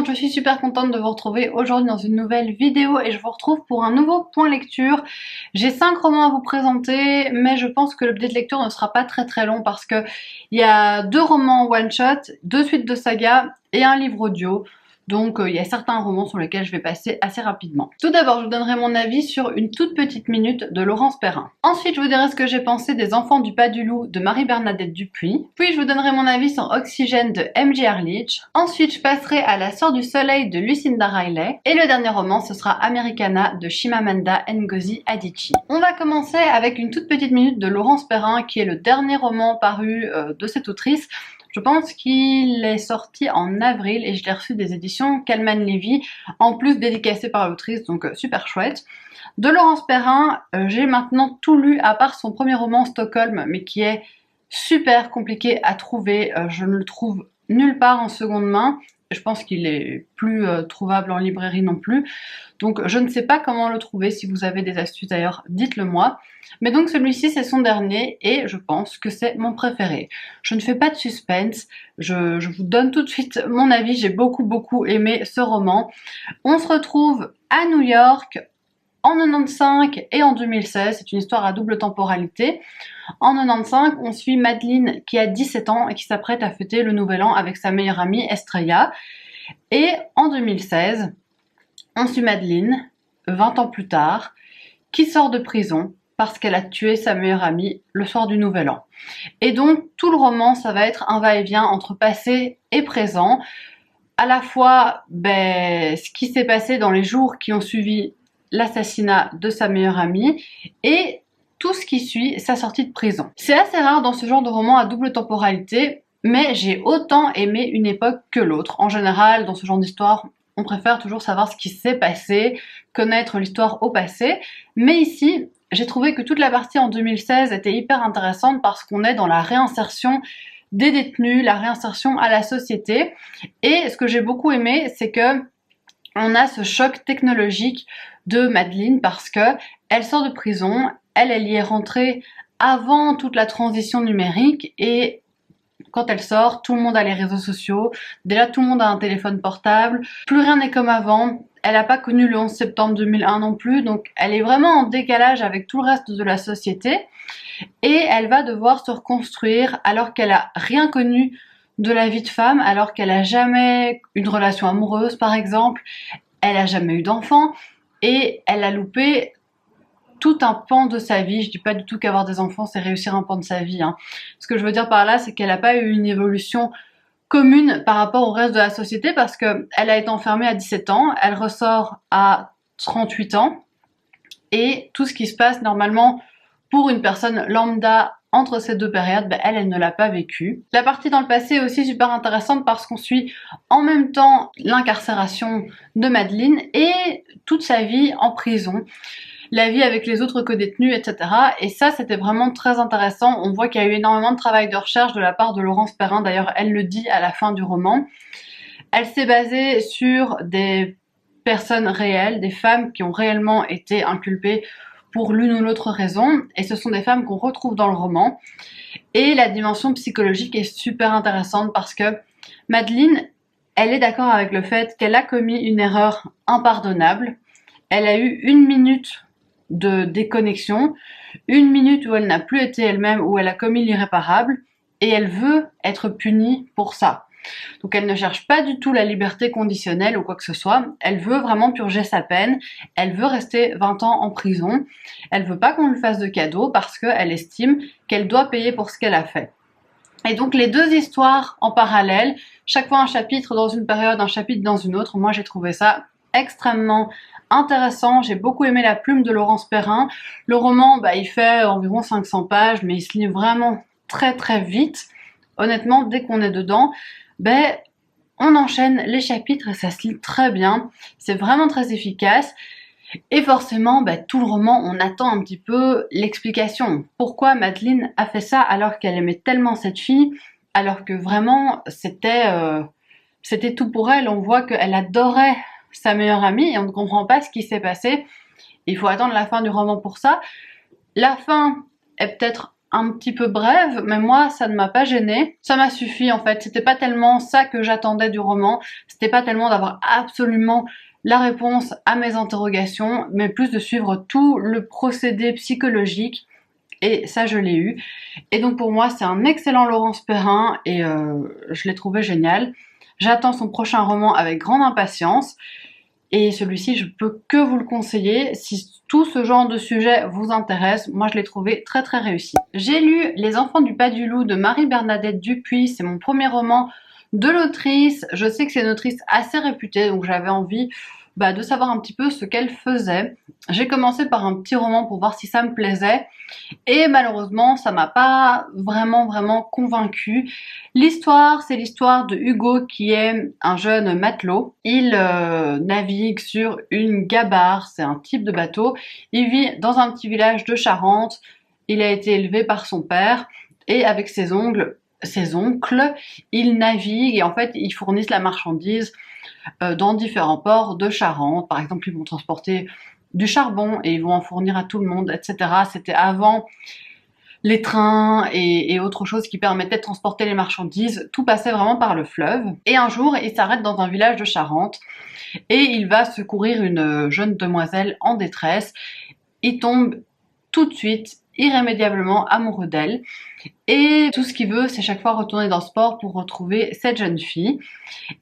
monde, je suis super contente de vous retrouver aujourd'hui dans une nouvelle vidéo et je vous retrouve pour un nouveau point lecture. J'ai 5 romans à vous présenter, mais je pense que l'update lecture ne sera pas très long parce que il y a 2 romans one shot, 2 suites de saga et un livre audio. Donc il y a certains romans sur lesquels je vais passer assez rapidement. Tout d'abord, je vous donnerai mon avis sur Une toute petite minute de Laurence Perrin. Ensuite, je vous dirai ce que j'ai pensé des Enfants du Pas du Loup de Marie-Bernadette Dupuis. Puis je vous donnerai mon avis sur Oxygène de M.J. Erlich. Ensuite, je passerai à La Sœur du Soleil de Lucinda Riley. Et le dernier roman, ce sera Americana de Chimamanda Ngozi Adichie. On va commencer avec Une toute petite minute de Laurence Perrin, qui est le dernier roman paru de cette autrice. Je pense qu'il est sorti en avril et je l'ai reçu des éditions Calman Levy, en plus dédicacé par l'autrice, donc super chouette. De Laurence Perrin, j'ai maintenant tout lu à part son premier roman Stockholm, mais qui est super compliqué à trouver. Je ne le trouve nulle part en seconde main. Je pense qu'il est plus trouvable en librairie non plus. Donc je ne sais pas comment le trouver. Si vous avez des astuces d'ailleurs, dites-le moi. Mais donc celui-ci c'est son dernier et je pense que c'est mon préféré. Je ne fais pas de suspense. Je vous donne tout de suite mon avis. J'ai beaucoup aimé ce roman. On se retrouve à New York en 95 et en 2016. C'est une histoire à double temporalité. En 95, on suit Madeline qui a 17 ans et qui s'apprête à fêter le nouvel an avec sa meilleure amie Estrella. Et en 2016, on suit Madeline, 20 ans plus tard, qui sort de prison parce qu'elle a tué sa meilleure amie le soir du nouvel an. Et donc tout le roman, ça va être un va-et-vient entre passé et présent. À la fois ce qui s'est passé dans les jours qui ont suivi l'assassinat de sa meilleure amie et tout ce qui suit sa sortie de prison. C'est assez rare dans ce genre de roman à double temporalité, mais j'ai autant aimé une époque que l'autre. En général, dans ce genre d'histoire, on préfère toujours savoir ce qui s'est passé, connaître l'histoire au passé. Mais ici, j'ai trouvé que toute la partie en 2016 était hyper intéressante parce qu'on est dans la réinsertion des détenus, la réinsertion à la société. Et ce que j'ai beaucoup aimé, c'est que on a ce choc technologique de Madeline parce que elle sort de prison, elle y est rentrée avant toute la transition numérique et quand elle sort, tout le monde a les réseaux sociaux, déjà tout le monde a un téléphone portable, plus rien n'est comme avant, elle n'a pas connu le 11 septembre 2001 non plus, donc elle est vraiment en décalage avec tout le reste de la société et elle va devoir se reconstruire alors qu'elle a rien connu de la vie de femme, alors qu'elle a jamais eu de relation amoureuse par exemple, elle a jamais eu d'enfant et elle a loupé tout un pan de sa vie. Je dis pas du tout qu'avoir des enfants c'est réussir un pan de sa vie, hein. Ce que je veux dire par là, c'est qu'elle n'a pas eu une évolution commune par rapport au reste de la société parce que elle a été enfermée à 17 ans, elle ressort à 38 ans et tout ce qui se passe normalement pour une personne lambda entre ces deux périodes, elle ne l'a pas vécu. La partie dans le passé est aussi super intéressante parce qu'on suit en même temps l'incarcération de Madeline et toute sa vie en prison, la vie avec les autres co-détenus, etc. Et ça, c'était vraiment très intéressant. On voit qu'il y a eu énormément de travail de recherche de la part de Laurence Perrin. D'ailleurs, elle le dit à la fin du roman. Elle s'est basée sur des personnes réelles, des femmes qui ont réellement été inculpées pour l'une ou l'autre raison. Et ce sont des femmes qu'on retrouve dans le roman. Et la dimension psychologique est super intéressante parce que Madeline, elle est d'accord avec le fait qu'elle a commis une erreur impardonnable. Elle a eu 1 minute de déconnexion, 1 minute où elle n'a plus été elle-même, où elle a commis l'irréparable, et elle veut être punie pour ça. Donc elle ne cherche pas du tout la liberté conditionnelle ou quoi que ce soit, elle veut vraiment purger sa peine, elle veut rester 20 ans en prison, elle veut pas qu'on lui fasse de cadeaux parce qu'elle estime qu'elle doit payer pour ce qu'elle a fait. Et donc les deux histoires en parallèle, chaque fois un chapitre dans une période, un chapitre dans une autre, moi j'ai trouvé ça extrêmement intéressant. J'ai beaucoup aimé la plume de Laurence Perrin. Le roman, il fait environ 500 pages, mais il se lit vraiment très vite. Honnêtement, dès qu'on est dedans, on enchaîne les chapitres et ça se lit très bien. C'est vraiment très efficace. Et forcément, tout le roman, on attend un petit peu l'explication. Pourquoi Madeline a fait ça alors qu'elle aimait tellement cette fille, alors que vraiment, c'était tout pour elle. On voit qu'elle adorait sa meilleure amie et on ne comprend pas ce qui s'est passé. Il faut attendre la fin du roman pour ça. La fin est peut-être un petit peu brève, mais moi ça ne m'a pas gênée. Ça m'a suffi en fait. C'était pas tellement ça que j'attendais du roman. C'était pas tellement d'avoir absolument la réponse à mes interrogations, mais plus de suivre tout le procédé psychologique. Et ça, je l'ai eu. Et donc pour moi, c'est un excellent Laurence Perrin et je l'ai trouvé génial. J'attends son prochain roman avec grande impatience. Et celui-ci, je peux que vous le conseiller. Si tout ce genre de sujet vous intéresse, moi je l'ai trouvé très très réussi. J'ai lu Les Enfants du Pas du Loup de Marie-Bernadette Dupuis. C'est mon premier roman de l'autrice. Je sais que c'est une autrice assez réputée, donc j'avais envie de savoir un petit peu ce qu'elle faisait. J'ai commencé par un petit roman pour voir si ça me plaisait. Et malheureusement, ça m'a pas vraiment convaincue. L'histoire, c'est l'histoire de Hugo qui est un jeune matelot. Il navigue sur une gabarre, c'est un type de bateau. Il vit dans un petit village de Charente. Il a été élevé par son père et avec ses oncles, ils naviguent et en fait, ils fournissent la marchandise dans différents ports de Charente. Par exemple, ils vont transporter du charbon et ils vont en fournir à tout le monde, etc. C'était avant les trains et autres choses qui permettaient de transporter les marchandises. Tout passait vraiment par le fleuve. Et un jour, il s'arrête dans un village de Charente et il va secourir une jeune demoiselle en détresse. Il tombe tout de suite, irrémédiablement amoureux d'elle. Et tout ce qu'il veut, c'est chaque fois retourner dans ce port pour retrouver cette jeune fille.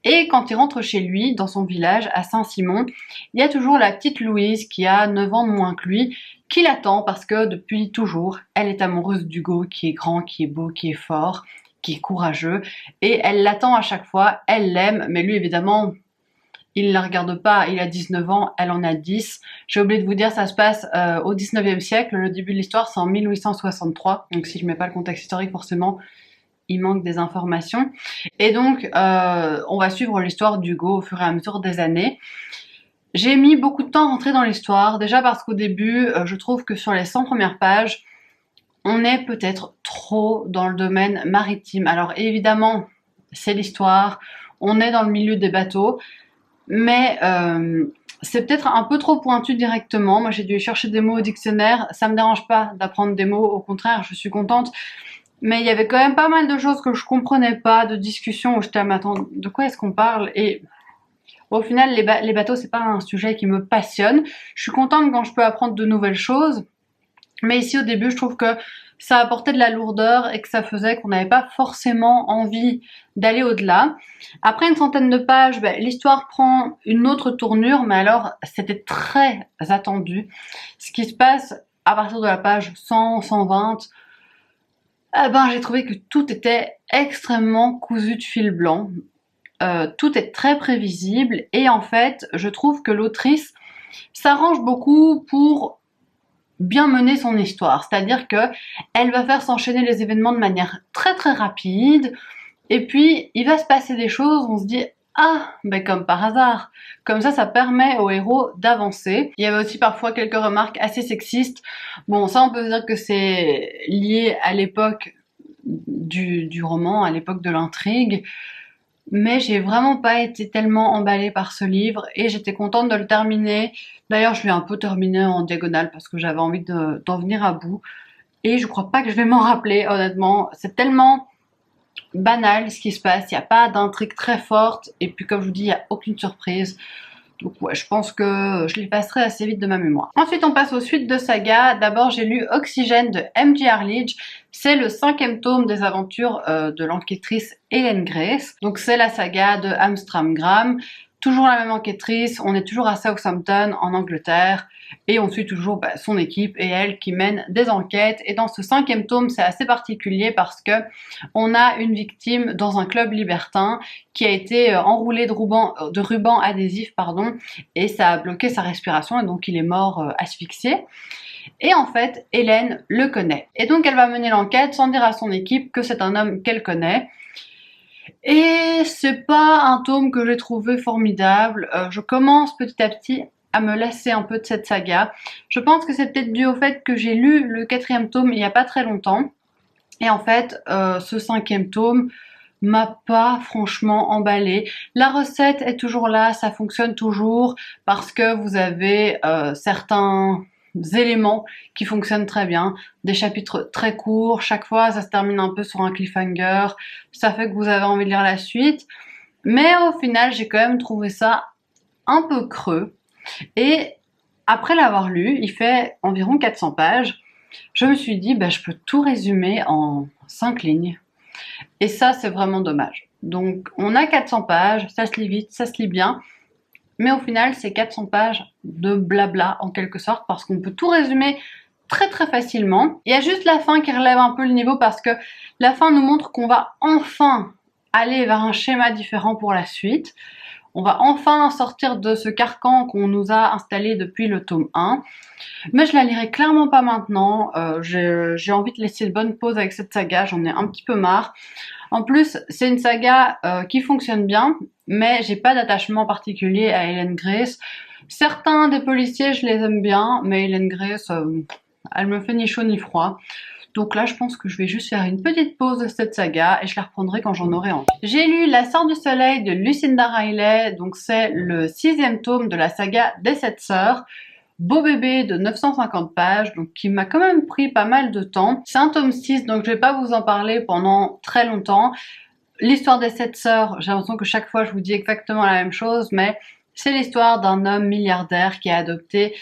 Et quand il rentre chez lui, dans son village, à Saint-Simon, il y a toujours la petite Louise qui a 9 ans de moins que lui, qui l'attend parce que depuis toujours, elle est amoureuse d'Hugo, qui est grand, qui est beau, qui est fort, qui est courageux. Et elle l'attend à chaque fois, elle l'aime, mais lui évidemment, il ne la regarde pas, il a 19 ans, elle en a 10. J'ai oublié de vous dire, ça se passe au 19e siècle, le début de l'histoire c'est en 1863, donc si je mets pas le contexte historique forcément, il manque des informations. Et donc, on va suivre l'histoire d'Hugo au fur et à mesure des années. J'ai mis beaucoup de temps à rentrer dans l'histoire, déjà parce qu'au début, je trouve que sur les 100 premières pages, on est peut-être trop dans le domaine maritime. Alors évidemment, c'est l'histoire, on est dans le milieu des bateaux, mais c'est peut-être un peu trop pointu directement. Moi, j'ai dû chercher des mots au dictionnaire. Ça me dérange pas d'apprendre des mots, au contraire, je suis contente. Mais il y avait quand même pas mal de choses que je comprenais pas, de discussions où j'étais à m'attendre, de quoi est-ce qu'on parle? Et au final, les bateaux, c'est pas un sujet qui me passionne. Je suis contente quand je peux apprendre de nouvelles choses. Mais ici, au début, je trouve que ça apportait de la lourdeur et que ça faisait qu'on n'avait pas forcément envie d'aller au-delà. Après une centaine de pages, l'histoire prend une autre tournure, mais alors c'était très attendu. Ce qui se passe à partir de la page 100, 120, j'ai trouvé que tout était extrêmement cousu de fil blanc. Tout est très prévisible et en fait, je trouve que l'autrice s'arrange beaucoup pour bien mener son histoire, c'est-à-dire que elle va faire s'enchaîner les événements de manière très rapide et puis il va se passer des choses, on se dit ah, comme par hasard. Comme ça permet au héros d'avancer. Il y avait aussi parfois quelques remarques assez sexistes. Bon, ça on peut dire que c'est lié à l'époque du roman, à l'époque de l'intrigue. Mais j'ai vraiment pas été tellement emballée par ce livre et j'étais contente de le terminer. D'ailleurs, je l'ai un peu terminé en diagonale parce que j'avais envie d'en venir à bout. Et je crois pas que je vais m'en rappeler, honnêtement. C'est tellement banal ce qui se passe. Il n'y a pas d'intrigue très forte. Et puis, comme je vous dis, il n'y a aucune surprise. Donc ouais, je pense que je l'effacerai assez vite de ma mémoire. Ensuite, on passe aux suites de saga. D'abord, j'ai lu Oxygène de M.J. Arledge. C'est le 5e tome des aventures de l'enquêtrice Helen Grace. Donc c'est la saga de Amsterdam Graham. Toujours la même enquêtrice, on est toujours à Southampton, en Angleterre, et on suit toujours son équipe et elle qui mène des enquêtes. Et dans ce 5e tome, c'est assez particulier parce que on a une victime dans un club libertin qui a été enroulé de ruban adhésif, et ça a bloqué sa respiration et donc il est mort asphyxié. Et en fait, Hélène le connaît. Et donc elle va mener l'enquête sans dire à son équipe que c'est un homme qu'elle connaît. Et c'est pas un tome que j'ai trouvé formidable. Je commence petit à petit à me lasser un peu de cette saga. Je pense que c'est peut-être dû au fait que j'ai lu le 4e tome il y a pas très longtemps. Et en fait, ce 5e tome m'a pas franchement emballé. La recette est toujours là, ça fonctionne toujours parce que vous avez certains éléments qui fonctionnent très bien. Des chapitres très courts, chaque fois ça se termine un peu sur un cliffhanger, ça fait que vous avez envie de lire la suite. Mais au final, j'ai quand même trouvé ça un peu creux. Et après l'avoir lu, il fait environ 400 pages, je me suis dit, je peux tout résumer en 5 lignes. Et ça, c'est vraiment dommage. Donc, on a 400 pages, ça se lit vite, ça se lit bien. Mais au final, c'est 400 pages de blabla en quelque sorte parce qu'on peut tout résumer très très facilement. Il y a juste la fin qui relève un peu le niveau parce que la fin nous montre qu'on va enfin aller vers un schéma différent pour la suite. On va enfin sortir de ce carcan qu'on nous a installé depuis le tome 1. Mais je la lirai clairement pas maintenant. J'ai envie de laisser une bonne pause avec cette saga, j'en ai un petit peu marre. En plus, c'est une saga qui fonctionne bien, mais j'ai pas d'attachement particulier à Hélène Grace. Certains des policiers, je les aime bien, mais Hélène Grace, elle me fait ni chaud ni froid. Donc là, je pense que je vais juste faire une petite pause de cette saga et je la reprendrai quand j'en aurai envie. J'ai lu La Sœur du Soleil de Lucinda Riley, donc c'est le 6e tome de la saga des 7 sœurs. Beau bébé de 950 pages, donc qui m'a quand même pris pas mal de temps. C'est un tome 6, donc je vais pas vous en parler pendant très longtemps. L'histoire des 7 sœurs, j'ai l'impression que chaque fois je vous dis exactement la même chose, mais c'est l'histoire d'un homme milliardaire qui a adopté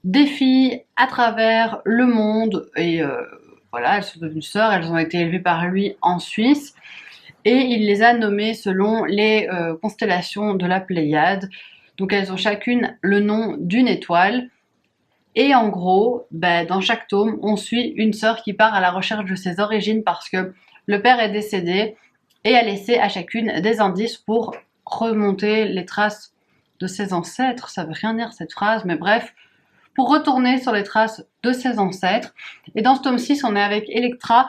des filles à travers le monde et voilà, elles sont devenues sœurs, elles ont été élevées par lui en Suisse et il les a nommées selon les constellations de la Pléiade. Donc elles ont chacune le nom d'une étoile. Et en gros, dans chaque tome, on suit une sœur qui part à la recherche de ses origines parce que le père est décédé et a laissé à chacune des indices pour remonter les traces de ses ancêtres. Ça veut rien dire cette phrase, mais bref, pour retourner sur les traces de ses ancêtres. Et dans ce tome 6, on est avec Electra,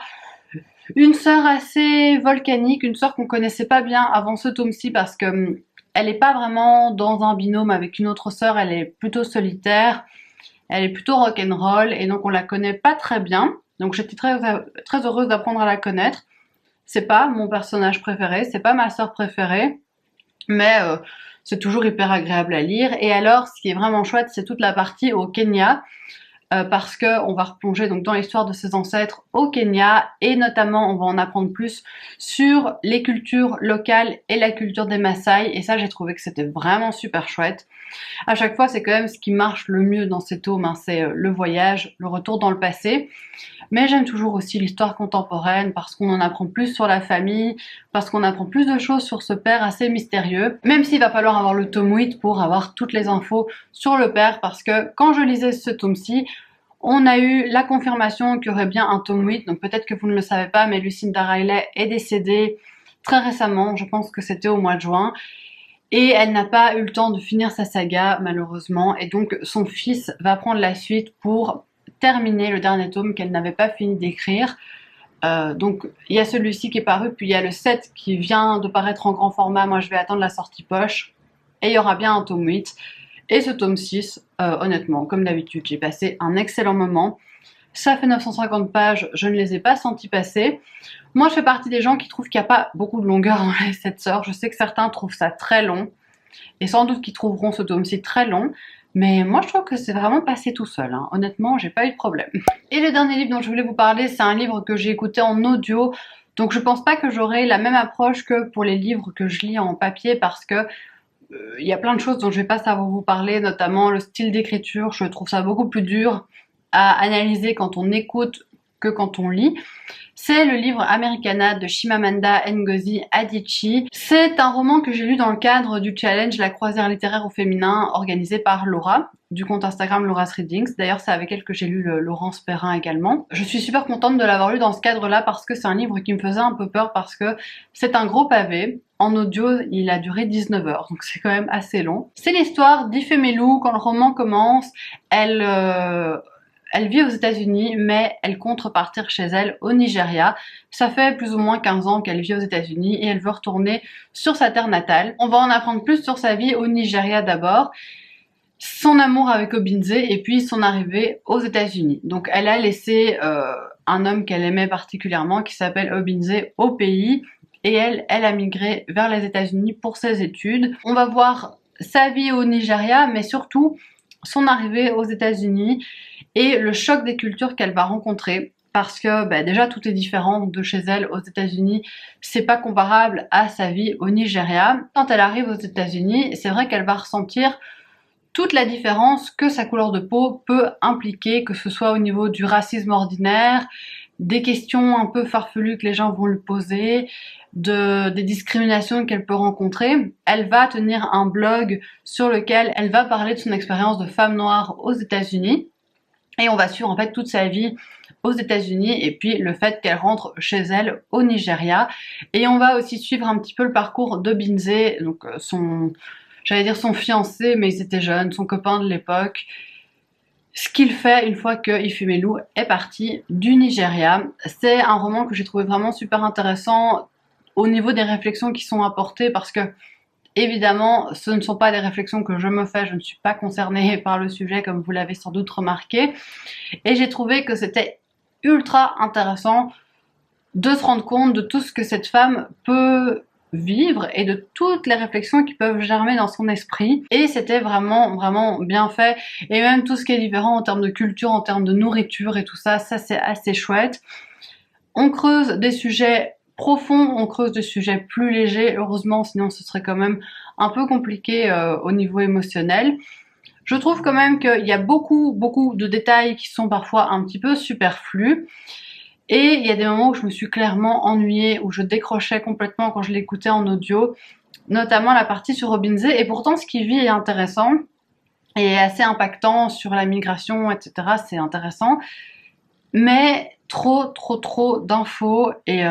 une sœur assez volcanique, une sœur qu'on connaissait pas bien avant ce tome-ci parce que elle n'est pas vraiment dans un binôme avec une autre sœur, elle est plutôt solitaire, elle est plutôt rock'n'roll et donc on la connaît pas très bien. Donc j'étais très heureuse d'apprendre à la connaître. C'est pas mon personnage préféré, c'est pas ma sœur préférée, mais c'est toujours hyper agréable à lire. Et alors, ce qui est vraiment chouette, c'est toute la partie au Kenya. Parce qu'on va replonger donc dans l'histoire de ses ancêtres au Kenya et notamment on va en apprendre plus sur les cultures locales et la culture des Maasai et ça j'ai trouvé que c'était vraiment super chouette. À chaque fois c'est quand même ce qui marche le mieux dans ces tomes, c'est le voyage, le retour dans le passé. Mais j'aime toujours aussi l'histoire contemporaine parce qu'on en apprend plus sur la famille, parce qu'on apprend plus de choses sur ce père assez mystérieux. Même s'il va falloir avoir le tome 8 pour avoir toutes les infos sur le père parce que quand je lisais ce tome-ci, on a eu la confirmation qu'il y aurait bien un tome 8, donc peut-être que vous ne le savez pas, mais Lucinda Riley est décédée très récemment, je pense que c'était au mois de juin. Et elle n'a pas eu le temps de finir sa saga, malheureusement, et donc son fils va prendre la suite pour terminer le dernier tome qu'elle n'avait pas fini d'écrire. Donc il y a celui-ci qui est paru, puis il y a le 7 qui vient de paraître en grand format, moi je vais attendre la sortie poche, et il y aura bien un tome 8. Et ce tome 6, honnêtement, comme d'habitude, j'ai passé un excellent moment. Ça fait 950 pages, je ne les ai pas sentis passer. Moi, je fais partie des gens qui trouvent qu'il n'y a pas beaucoup de longueur dans les 7 sœurs. Je sais que certains trouvent ça très long, et sans doute qu'ils trouveront ce tome-ci très long. Mais moi, je trouve que c'est vraiment passé tout seul. Honnêtement, j'ai pas eu de problème. Et le dernier livre dont je voulais vous parler, c'est un livre que j'ai écouté en audio. Donc, je pense pas que j'aurai la même approche que pour les livres que je lis en papier parce que il y a plein de choses dont je vais pas savoir vous parler, notamment le style d'écriture. Je trouve ça beaucoup plus dur à analyser quand on écoute que quand on lit. C'est le livre Americana de Chimamanda Ngozi Adichie. C'est un roman que j'ai lu dans le cadre du challenge La croisière littéraire au féminin organisé par Laura, du compte Instagram Laura's Readings. D'ailleurs, c'est avec elle que j'ai lu le Laurence Perrin également. Je suis super contente de l'avoir lu dans ce cadre-là parce que c'est un livre qui me faisait un peu peur parce que c'est un gros pavé. En audio, il a duré 19 heures, donc c'est quand même assez long. C'est l'histoire d'Ifemelou. Quand le roman commence, elle vit aux États-Unis, mais elle compte repartir chez elle au Nigeria. Ça fait plus ou moins 15 ans qu'elle vit aux États-Unis et elle veut retourner sur sa terre natale. On va en apprendre plus sur sa vie au Nigeria d'abord, son amour avec Obinze et puis son arrivée aux États-Unis. Donc elle a laissé un homme qu'elle aimait particulièrement qui s'appelle Obinze au pays et elle a migré vers les États-Unis pour ses études. On va voir sa vie au Nigeria, mais surtout son arrivée aux États-Unis et le choc des cultures qu'elle va rencontrer. Parce que déjà tout est différent de chez elle aux États-Unis, c'est pas comparable à sa vie au Nigeria. Quand elle arrive aux États-Unis, c'est vrai qu'elle va ressentir toute la différence que sa couleur de peau peut impliquer, que ce soit au niveau du racisme ordinaire, des questions un peu farfelues que les gens vont lui poser, des discriminations qu'elle peut rencontrer. Elle va tenir un blog sur lequel elle va parler de son expérience de femme noire aux États-Unis. Et on va suivre en fait toute sa vie aux États-Unis et puis le fait qu'elle rentre chez elle au Nigeria. Et on va aussi suivre un petit peu le parcours de Binzé, donc j'allais dire son fiancé, mais ils étaient jeunes, son copain de l'époque. Ce qu'il fait une fois que Ifemelu est parti du Nigeria. C'est un roman que j'ai trouvé vraiment super intéressant au niveau des réflexions qui sont apportées parce que évidemment, ce ne sont pas des réflexions que je me fais, je ne suis pas concernée par le sujet comme vous l'avez sans doute remarqué. Et j'ai trouvé que c'était ultra intéressant de se rendre compte de tout ce que cette femme peut vivre et de toutes les réflexions qui peuvent germer dans son esprit. Et c'était vraiment bien fait. Et même tout ce qui est différent en termes de culture, en termes de nourriture et tout ça, ça c'est assez chouette. On creuse des sujets profonds, on creuse des sujets plus légers, heureusement, sinon ce serait quand même un peu compliqué au niveau émotionnel. Je trouve quand même qu'il y a beaucoup de détails qui sont parfois un petit peu superflus. Et il y a des moments où je me suis clairement ennuyée, où je décrochais complètement quand je l'écoutais en audio, notamment la partie sur Robinzé. Et pourtant, ce qu'il vit est intéressant et assez impactant sur la migration, etc. C'est intéressant. Mais trop d'infos et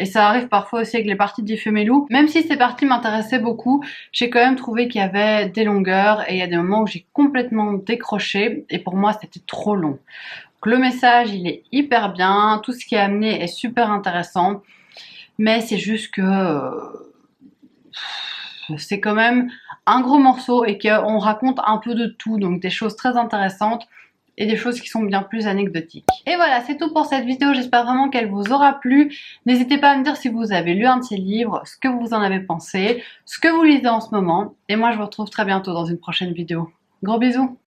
ça arrive parfois aussi avec les parties d'Ifemelu. Même si ces parties m'intéressaient beaucoup, j'ai quand même trouvé qu'il y avait des longueurs et il y a des moments où j'ai complètement décroché et pour moi c'était trop long. Donc, le message il est hyper bien, tout ce qui est amené est super intéressant, mais c'est juste que c'est quand même un gros morceau et qu'on raconte un peu de tout, donc des choses très intéressantes et des choses qui sont bien plus anecdotiques. Et voilà, c'est tout pour cette vidéo, j'espère vraiment qu'elle vous aura plu. N'hésitez pas à me dire si vous avez lu un de ces livres, ce que vous en avez pensé, ce que vous lisez en ce moment. Et moi, je vous retrouve très bientôt dans une prochaine vidéo. Gros bisous!